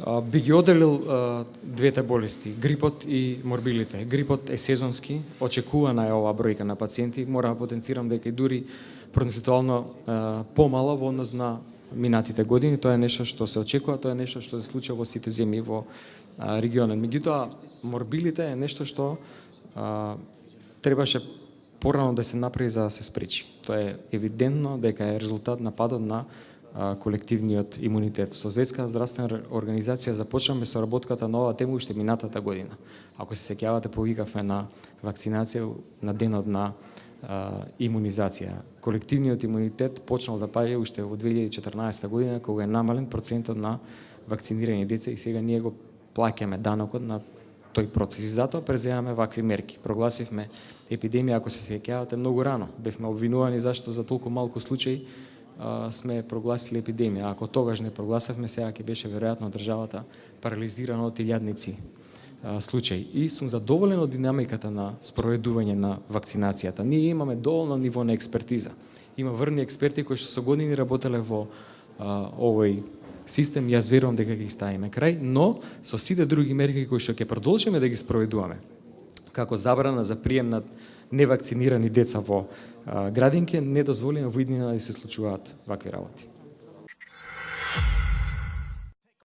Би ги оделил двете болести, грипот и морбилите. Грипот е сезонски, очекувана е оваа бројка на пациенти, мора да потенцирам дека и дури процентуално помало во однос на минатите години, тоа е нешто што се очекува, тоа е нешто што се случува во сите земји во регионот. Меѓутоа, морбилите е нешто што требаше порано да се направи за да се спречи. Тоа е евидентно дека е резултат на падот на колективниот имунитет. Со Светска здравствена организација започнаме со работката на оваа тема уште минатата година. Ако се сеќавате, повикавме на вакцинација на денот на имунизација. Колективниот имунитет почнал да паѓа уште во 2014 година, кога е намален процентот на вакцинирани деца и сега ние го плаќаме данокот на тој процес. И затоа преземаме вакви мерки. Прогласивме епидемија, ако се сеќавате, многу рано. Бевме обвинувани зашто за толку малку случаи сме прогласили епидемија. Ако тогаш не прогласавме, сега ќе беше веројатно државата парализирана од илјадници случаи. И сум задоволен од динамиката на спроведување на вакцинацијата. Ние имаме доволно ниво на експертиза. Има врни експерти кои што со години работеле во овој систем, јас верувам дека ќе ги ставиме крај, но со сите други мерки кои што ќе продолжиме да ги спроведуваме, како забрана за прием на невакцинирани деца во градинки, не дозволиме во иднина да се случуваат вакви работи.